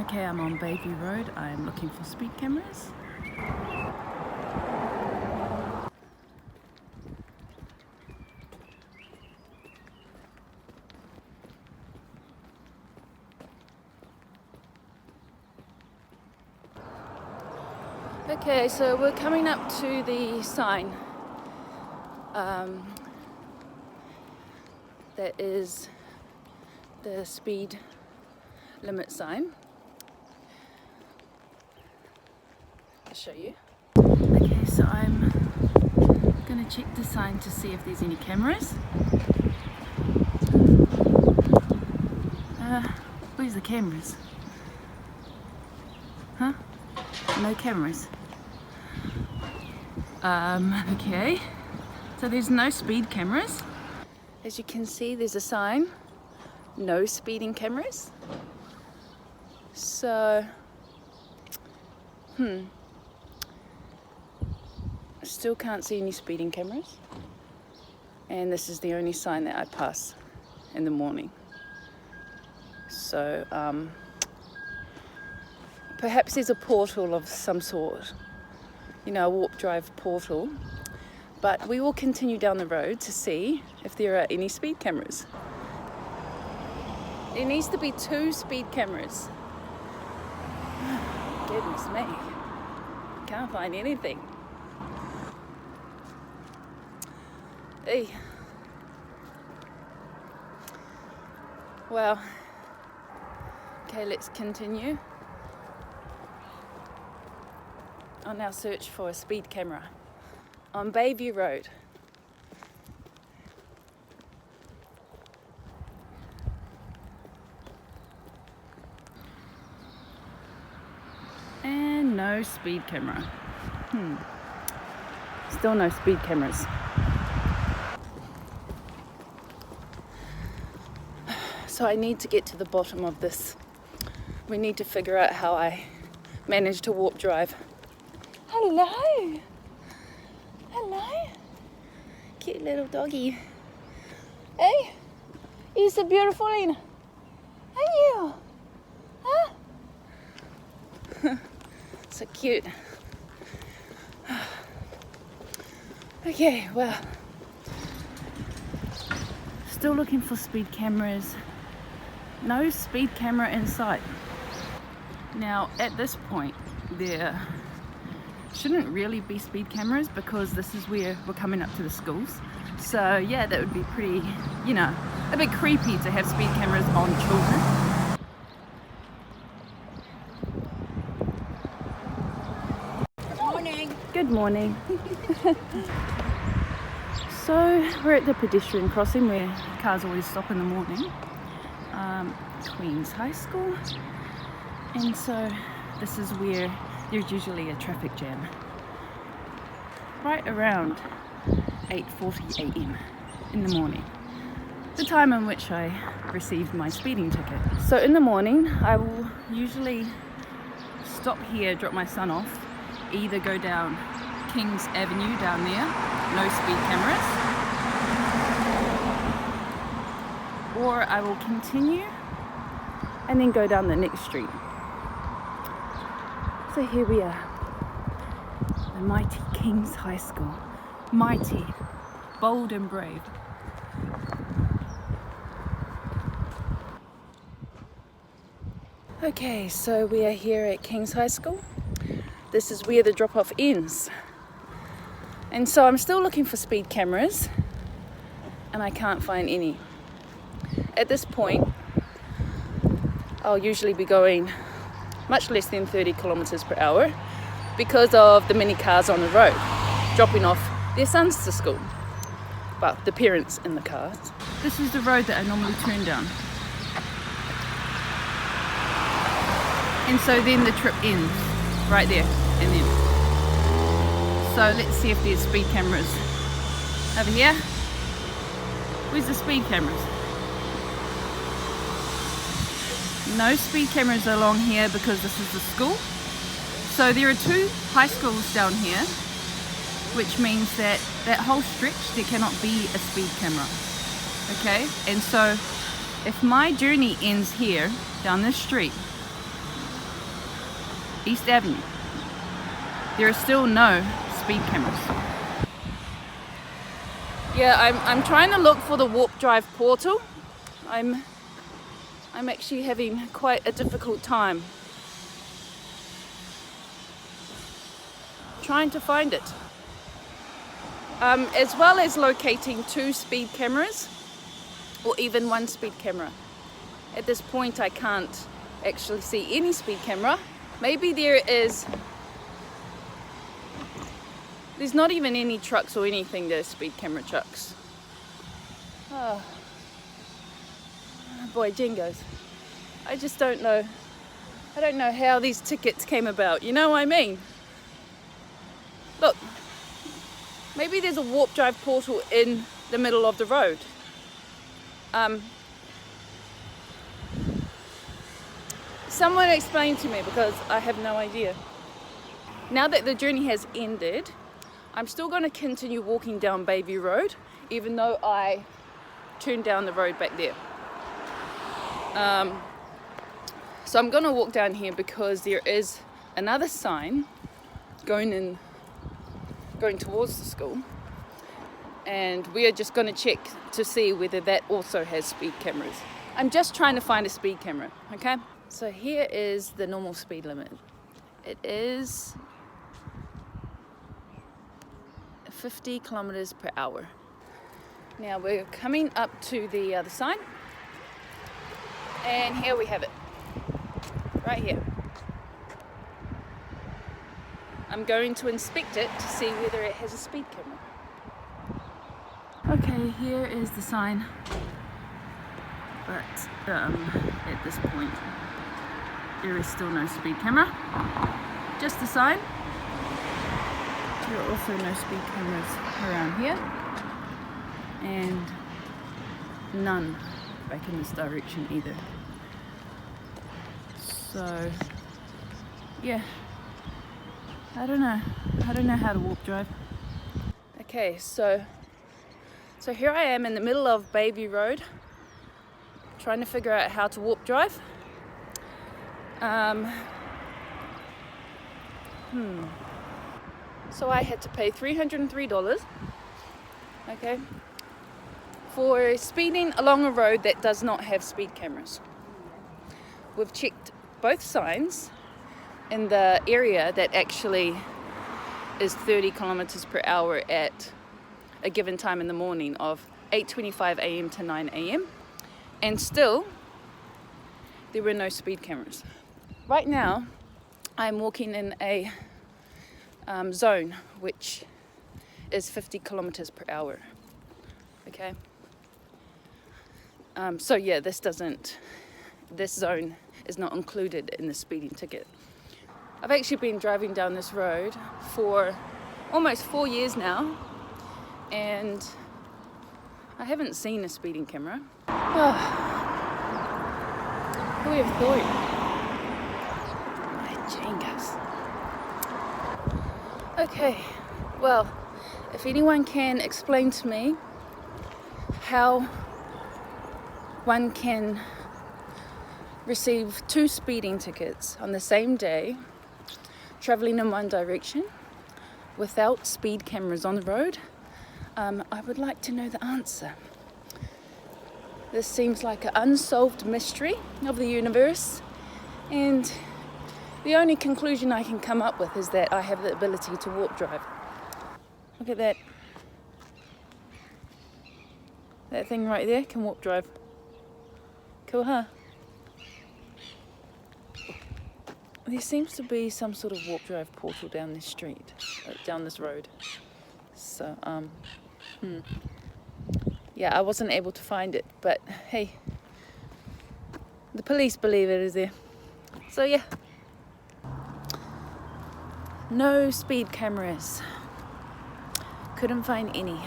Okay, I'm on Bayview Road. I'm looking for speed cameras. Okay, so we're coming up to the sign that is the speed limit sign. I'll show you. Okay, so I'm gonna check the sign to see if there's any cameras. Where's the cameras? Huh? No cameras. Okay, so there's no speed cameras. As you can see, there's a sign, no speeding cameras. So, still can't see any speeding cameras. And this is the only sign that I pass in the morning. So, perhaps there's a portal of some sort, you know, a warp drive portal. But we will continue down the road to see if there are any speed cameras. There needs to be 2 speed cameras. Goodness me, can't find anything. Hey. Well, okay, let's continue on our search for a speed camera on Bayview Road. And no speed camera. Still no speed cameras. So I need to get to the bottom of this. We need to figure out how I managed to warp drive. Hello! Hello! Cute little doggy. Hey! You're so beautiful, Lena. Are you? Huh? So cute. Okay, well. Still looking for speed cameras. No speed camera in sight. Now, at this point, there shouldn't really be speed cameras because this is where we're coming up to the schools. So yeah, that would be pretty, you know, a bit creepy to have speed cameras on children. Good morning. So we're at the pedestrian crossing where cars always stop in the morning. Queen's High School. And so this is where there's usually a traffic jam. Right around 8:40 a.m. in the morning. The time in which I received my speeding ticket. So in the morning, I will usually stop here, drop my son off, either go down King's Avenue down there, no speed cameras, or I will continue and then go down the next street. So here we are, the mighty King's High School. Mighty, bold and brave. Okay, so we are here at King's High School. This is where the drop-off ends. And so I'm still looking for speed cameras and I can't find any. At this point, I'll usually be going much less than 30 kilometers per hour because of the many cars on the road dropping off their sons to school. Well, the parents in the cars. This is the road that I normally turn down. And so then the trip ends right there and then. So let's see if there's speed cameras over here. Where's the speed cameras? No speed cameras along here because this is the school. So there are 2 high schools down here, which means that that whole stretch there cannot be a speed camera. Okay, and so if my journey ends here down this street, East Avenue. There are still no speed cameras. Yeah, I'm trying to look for the warp drive portal. I'm actually having quite a difficult time trying to find it. As well as locating 2 speed cameras or even 1 speed camera. At this point I can't actually see any speed camera. Maybe there's not even any trucks or anything that are speed camera trucks. Oh boy, jingos. I just don't know. I don't know how these tickets came about, you know what I mean? Look, maybe there's a warp drive portal in the middle of the road. Someone explain to me, because I have no idea. Now that the journey has ended, I'm still going to continue walking down Bayview Road, even though I turned down the road back there. So I'm going to walk down here because there is another sign going towards the school, and we are just going to check to see whether that also has speed cameras. I'm just trying to find a speed camera, okay? So here is the normal speed limit. It is 50 kilometers per hour. Now we're coming up to the other sign, and here we have it, right here. I'm going to inspect it to see whether it has a speed camera. Okay, here is the sign, but at this point there is still no speed camera, just the sign. There are also no speed cameras around here, and none back in this direction either. So yeah, I don't know how to warp drive. Okay, so here I am in the middle of Bayview Road, trying to figure out how to warp drive. So I had to pay $303, okay, for speeding along a road that does not have speed cameras. We've checked both signs in the area that actually is 30 kilometers per hour at a given time in the morning of 8:25 a.m. to 9 a.m. and still there were no speed cameras. Right now I'm walking in a zone which is 50 kilometers per hour, okay? So yeah, this zone is not included in the speeding ticket. I've actually been driving down this road for almost 4 years now, and I haven't seen a speeding camera. Who would have thought? My jingos. Okay, well, if anyone can explain to me how one can receive 2 speeding tickets on the same day, traveling in one direction without speed cameras on the road, I would like to know the answer. This seems like an unsolved mystery of the universe, and the only conclusion I can come up with is that I have the ability to warp drive. Look at that. That thing right there can warp drive. Cool, huh? There seems to be some sort of warp drive portal down this street, down this road. So, yeah, I wasn't able to find it, but hey, the police believe it is there. So yeah, no speed cameras. Couldn't find any.